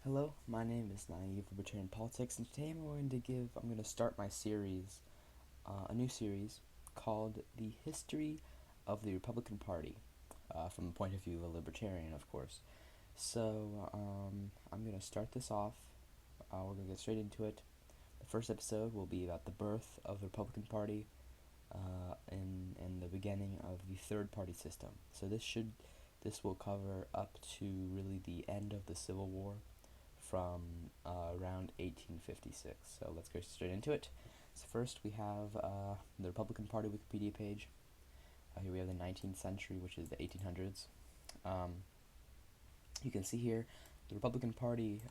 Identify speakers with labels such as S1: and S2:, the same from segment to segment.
S1: Hello, my name is Naive Libertarian Politics, and today I'm going to start my series, a new series called "The History of the Republican Party," from the point of view of a libertarian, of course. I'm going to start this off. We're going to get straight into it. The first episode will be about the birth of the Republican Party, and the beginning of the third party system. This will cover up to really the end of the Civil War from around 1856. So let's go straight into it. So first we have the Republican Party Wikipedia page. Here we have the 19th century, which is the 1800s. You can see here the Republican Party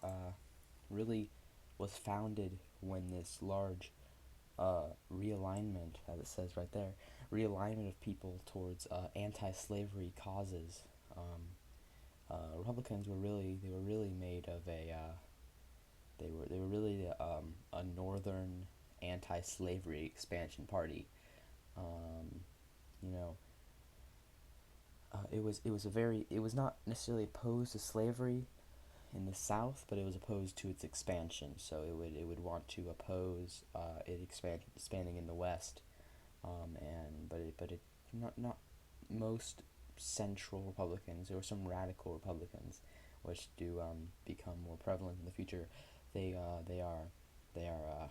S1: really was founded when this large realignment, as it says right there, realignment of people towards anti-slavery causes. Republicans were really made of they were really a northern anti-slavery expansion party. Um, you know, it was not necessarily opposed to slavery in the South, but it was opposed to its expansion. So it would want to oppose expanding in the West, and but it not most central Republicans. There were some radical Republicans, which do become more prevalent in the future. They uh, they are they are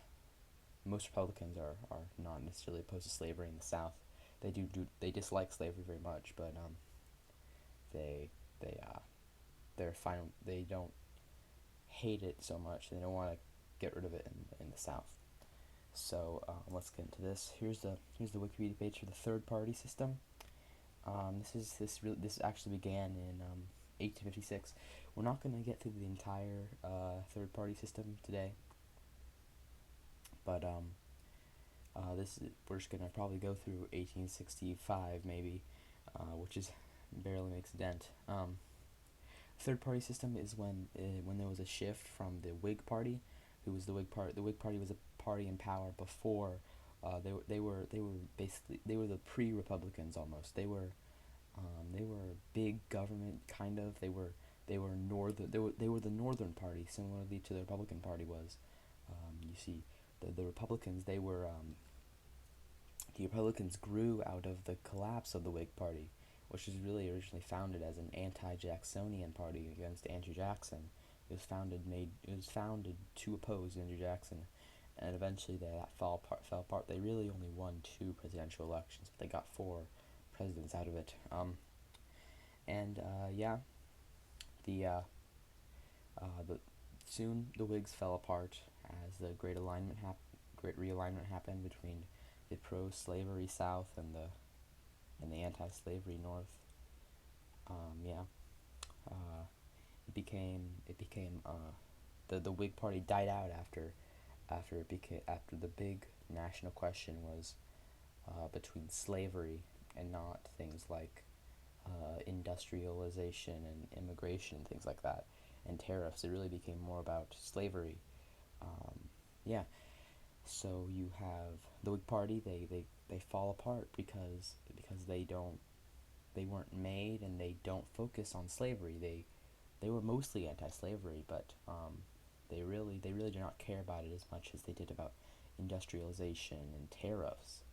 S1: most Republicans are not necessarily opposed to slavery in the South. They dislike slavery very much, but they they they're fine. They don't hate it so much. They don't want to get rid of it in the South. So let's get into this. Here's the Wikipedia page for the third party system. This actually began in 1856. We're not going to get through the entire third party system today, but we're just going to probably go through 1865 maybe, which is barely makes a dent. Third party system is when there was a shift from the Whig Party, who was the Whig Party. The Whig Party was a party in power before. They were basically they were the pre-Republicans almost. They were big government kind of. They were northern. They were the Northern Party, similarly to the Republican Party was. You see, the Republicans the Republicans grew out of the collapse of the Whig Party, which was really originally founded as an anti-Jacksonian party against Andrew Jackson. It was founded to oppose Andrew Jackson, and eventually that fell apart. They really only won 2 presidential elections, but they got 4 presidents out of it. And yeah, the uh, the soon the Whigs fell apart as the Great Realignment happened between the pro-slavery South and the anti-slavery North. Yeah, uh, it became the Whig Party died out after the big national question was between slavery and not things like industrialization and immigration and things like that, and tariffs. It really became more about slavery. Um, yeah, so you have the Whig Party. They fall apart because they weren't made and they don't focus on slavery. They were mostly anti-slavery, but they really do not care about it as much as they did about industrialization and tariffs,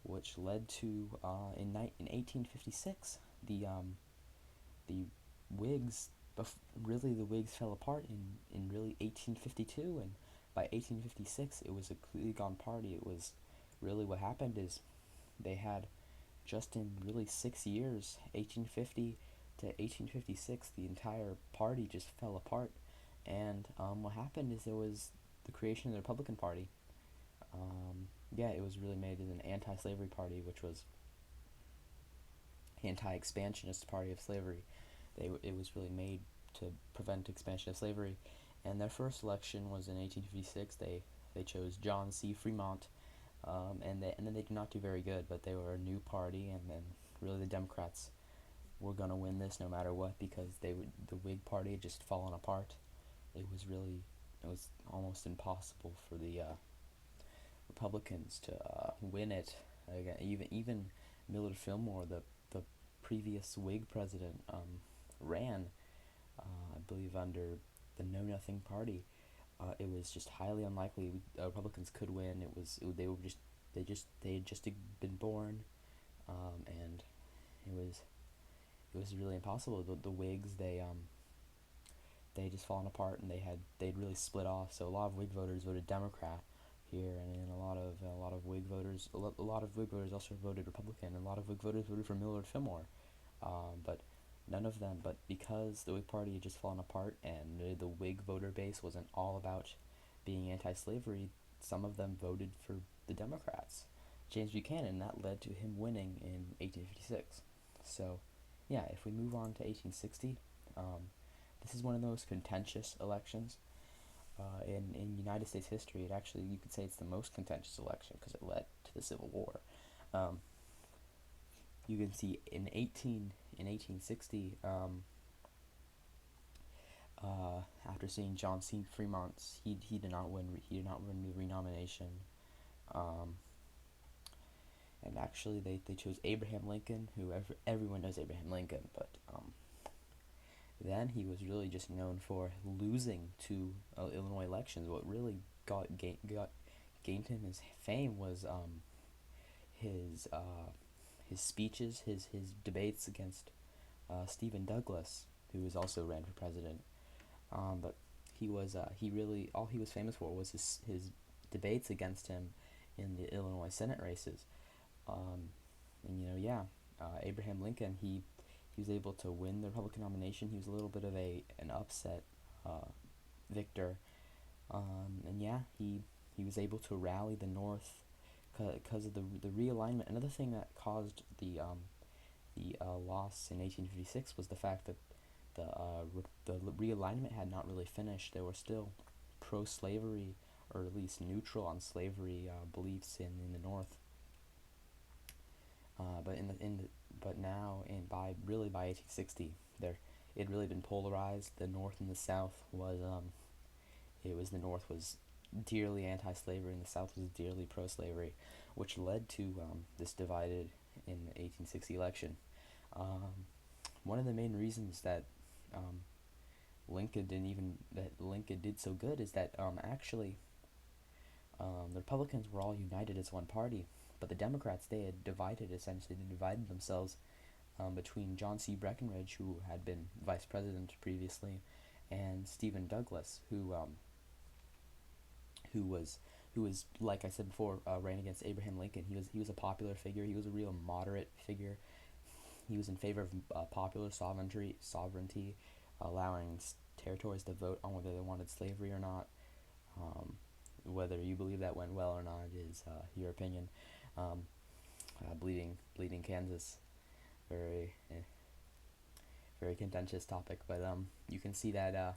S1: which led to in 1856 the Whigs really the Whigs fell apart in really 1852, and by 1856 it was a completely gone party. It was really what happened is they had just in really 6 years, 1850 to 1856, the entire party just fell apart. And what happened is there was the creation of the Republican Party. Yeah, it was really made as an anti-slavery party, which was anti-expansionist party of slavery. It was really made to prevent expansion of slavery. And their first election was in 1856. They chose John C. Fremont, and then they did not do very good. But they were a new party, and then really the Democrats were gonna win this no matter what because the Whig Party had just fallen apart. It was almost impossible for the Republicans to win it. Again, even Millard Fillmore, the previous Whig president, ran, I believe under the Know Nothing Party. It was just highly unlikely Republicans could win. They were just they had just been born, and it was it was really impossible. The Whigs they had just fallen apart, and they'd really split off. So a lot of Whig voters voted Democrat here, and then a lot of Whig voters a lot of Whig voters also voted Republican, and a lot of Whig voters voted for Millard Fillmore. But none of them. But because the Whig Party had just fallen apart, and the Whig voter base wasn't all about being anti-slavery, some of them voted for the Democrats, James Buchanan. That led to him winning in 1856. So, yeah, if we move on to 1860, this is one of the most contentious elections in United States history. It actually, you could say it's the most contentious election because it led to the Civil War. Um, you can see in 1860, after seeing John C. Fremont's, he did not win the renomination, um, and actually they chose Abraham Lincoln, who everyone knows Abraham Lincoln, but then he was really just known for losing to Illinois elections. What really gained him his fame was his his speeches, his debates against Stephen Douglas, who was also ran for president. But he really all he was famous for was his debates against him in the Illinois Senate races. Um, and Abraham Lincoln, he was able to win the Republican nomination. He was a little bit of an upset uh, victor, and yeah, he was able to rally the North because of the realignment. Another thing that caused the loss in 1856 was the fact that the realignment had not really finished. There were still pro-slavery, or at least neutral on slavery beliefs in the North. But now, and by 1860, there it had really been polarized. The North and the South was the North was dearly anti-slavery, and the South was dearly pro-slavery, which led to this divided in the 1860 election. Um, One of the main reasons that um, Lincoln did so good is that actually the Republicans were all united as one party, but the Democrats, they had divided themselves between John C. Breckinridge, who had been vice president previously, and Stephen Douglas, who was like I said before, ran against Abraham Lincoln. He was a popular figure. He was a real moderate figure. He was in favor of popular sovereignty, allowing territories to vote on whether they wanted slavery or not. Um, Whether you believe that went well or not is your opinion. Um, bleeding Kansas, very very contentious topic, but you can see that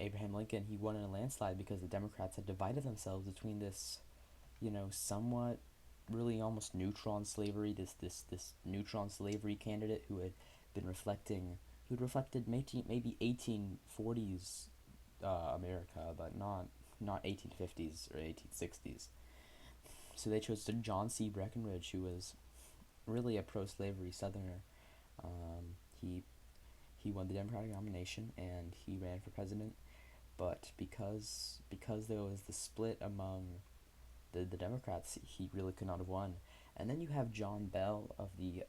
S1: Abraham Lincoln, he won in a landslide because the Democrats had divided themselves between this somewhat really almost neutral on slavery, this neutral on slavery candidate who had reflected maybe 1840s America, but not 1850s or 1860s. So they chose John C. Breckinridge, who was really a pro-slavery Southerner. Um, he he won the Democratic nomination and he ran for president, but because there was the split among the Democrats, he really could not have won. And then you have John Bell of the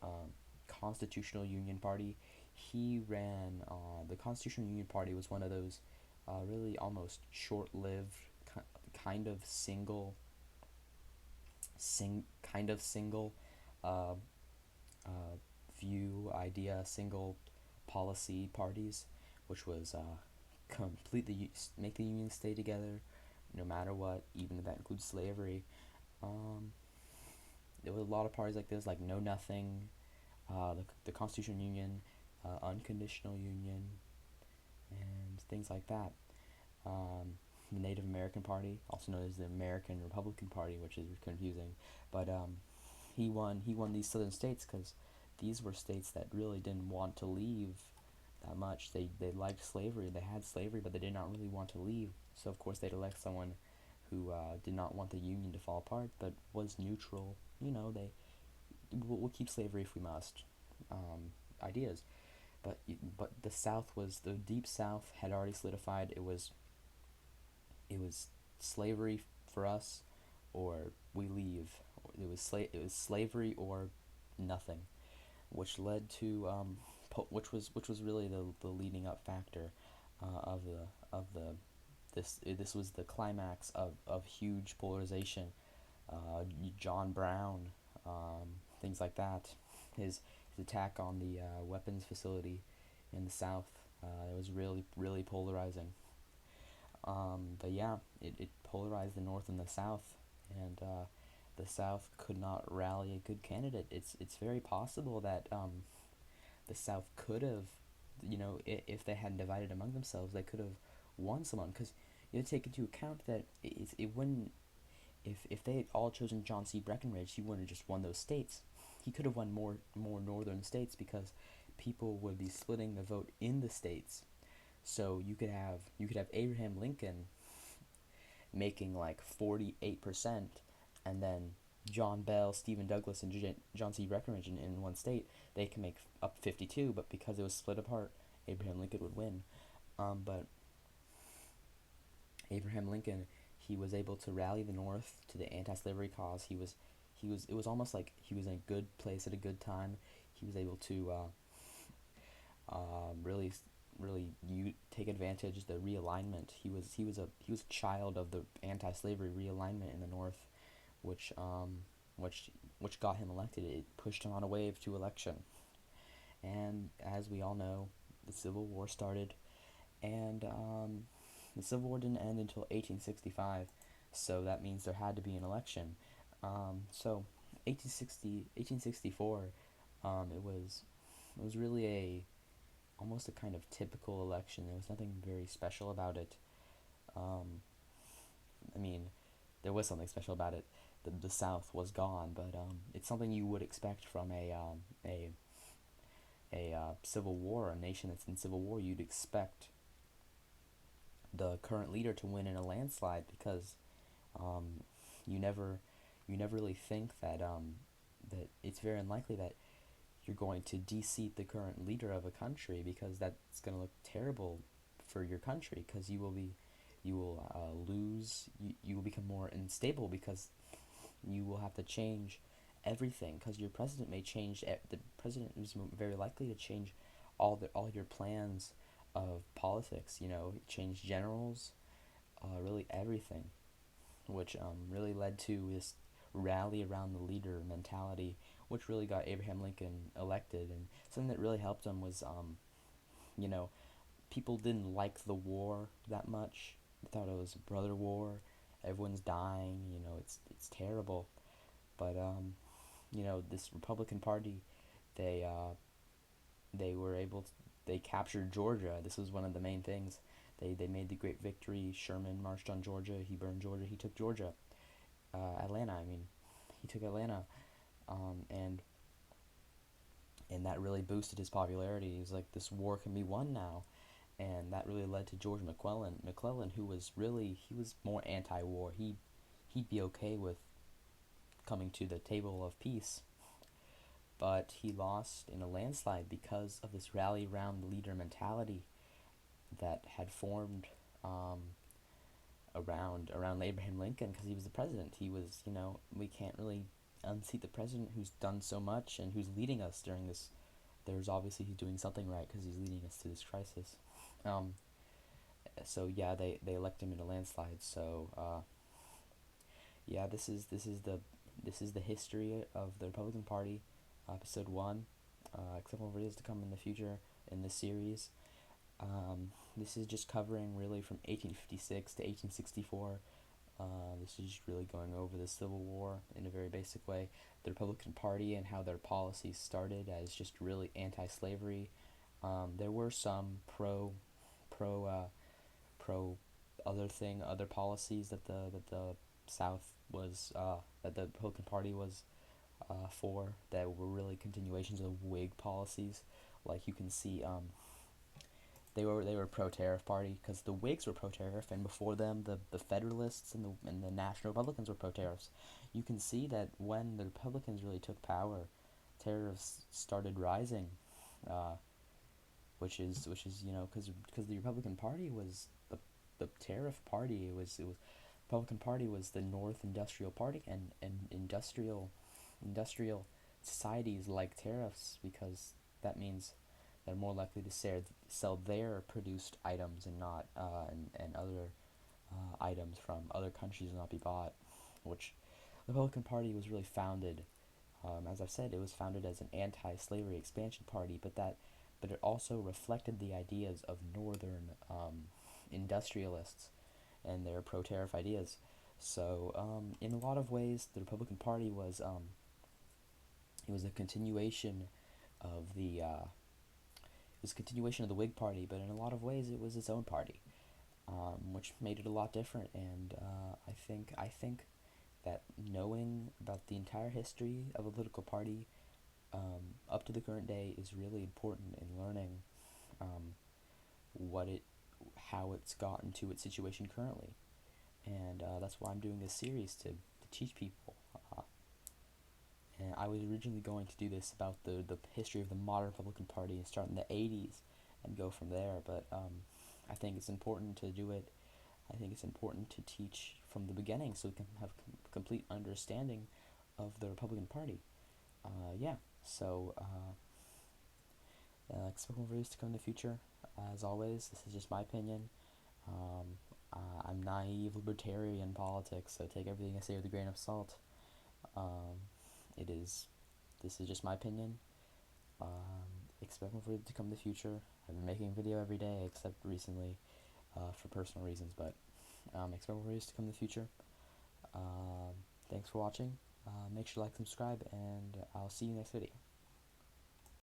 S1: Constitutional Union Party. He ran. The Constitutional Union Party was one of those really almost short-lived kind of single single uh, uh, view idea, single policy parties, which was completely make the Union stay together no matter what, even if that includes slavery. Um, there were a lot of parties like this, like Know Nothing, the Constitutional Union, Unconditional Union, and things like that. The Native American Party, also known as the American Republican Party, which is confusing, but he won these southern states because these were states that really didn't want to leave that much. They liked slavery, they had slavery, but they did not really want to leave. So of course they'd elect someone who did not want the Union to fall apart, but was neutral. We'll keep slavery if we must. Ideas. but the South was the deep South had already solidified. It was slavery for us, or we leave. It was slavery or nothing, which led to which was really the leading up factor of the this was the climax of huge polarization. John Brown, things like that. His attack on the weapons facility in the South, it was really polarizing. But yeah, it polarized the North and the South, and the South could not rally a good candidate. It's very possible that the South could have, if they hadn't divided among themselves, they could have won someone. Because you have to take into account that it wouldn't, if they had all chosen John C. Breckinridge, he wouldn't have just won those states. He could have won more northern states because people would be splitting the vote in the states. So you could have Abraham Lincoln making like 48%, and then John Bell, Stephen Douglas, and John C. Breckinridge in one state, they can make up 52, but because it was split apart, Abraham Lincoln would win. But Abraham Lincoln, he was able to rally the North to the anti-slavery cause. It was almost like he was in a good place at a good time. He was able to really take advantage of the realignment. He was a child of the anti-slavery realignment in the North, which which which got him elected. It pushed him on a wave to election. And as we all know, the Civil War started, and the Civil War didn't end until 1865, so that means there had to be an election. So 1864, it was really a almost a kind of typical election. There was nothing very special about it. Um, I mean, there was something special about it. The South was gone, but it's something you would expect from a civil war, a nation that's in civil war. You'd expect the current leader to win in a landslide because um, you never you never really think that it's very unlikely that you're going to de-seat the current leader of a country, because that's going to look terrible for your country, because you will lose, you will become more unstable, because you will have to change everything, because your president may change, the president is very likely to change all your plans of politics, change generals, really everything, which really led to this rally around the leader mentality, which really got Abraham Lincoln elected. And something that really helped him was, you know, people didn't like the war that much. They thought it was a brother war. Everyone's dying. It's terrible. But this Republican Party, they they were able to, they captured Georgia. This was one of the main things. They made the great victory. Sherman marched on Georgia. He burned Georgia. He took Georgia. Atlanta. I mean, he took Atlanta. And that really boosted his popularity. He was like, this war can be won now. And that really led to George McClellan, who was really, he was more anti-war. He'd be okay with coming to the table of peace, but he lost in a landslide because of this rally around the leader mentality that had formed around Abraham Lincoln, because he was the president. He was, we can't really unseat the president who's done so much and who's leading us during this. There's obviously he's doing something right because he's leading us to this crisis. Um, so yeah, they elect him in a landslide. So yeah, this is the history of the Republican Party, episode one. Except for what is to come in the future in this series. This is just covering really from 1856 to 1864. This is just really going over the Civil War in a very basic way. The Republican Party and how their policies started as just really anti-slavery. There were some pro pro other policies that the South was that the Republican Party was for, that were really continuations of Whig policies. Like you can see, they were pro-tariff party, because the Whigs were pro-tariff, and before them the Federalists and the National Republicans were pro-tariffs. You can see that when the Republicans really took power, tariffs started rising. Uh, which is because the Republican Party was the tariff party. It was Republican Party was the North Industrial Party, and industrial societies like tariffs because that means they're more likely to sell their produced items and not and other items from other countries will not be bought, which the Republican Party was really founded. As I've said, it was founded as an anti-slavery expansion party, but it also reflected the ideas of northern industrialists and their pro-tariff ideas. So, in a lot of ways, the Republican Party was it was a continuation of the Whig Party, but in a lot of ways, it was its own party, which made it a lot different. And I think that knowing about the entire history of a political party up to the current day is really important in learning um, what it how it's gotten to its situation currently. And that's why I'm doing this series to teach people. And I was originally going to do this about the history of the modern Republican Party and start in the 80s and go from there, but I think it's important to do it. I think it's important to teach from the beginning so we can have complete understanding of the Republican Party. Yeah, so expect more videos to come in the future. As always, this is just my opinion. Um, I'm naive libertarian politics, so take everything I say with a grain of salt. Um, it is. This is just my opinion. Expect more videos to come in the future. I've been making a video every day, except recently, for personal reasons. But expect more videos to come in the future. Thanks for watching. Make sure to like, subscribe, and I'll see you next video.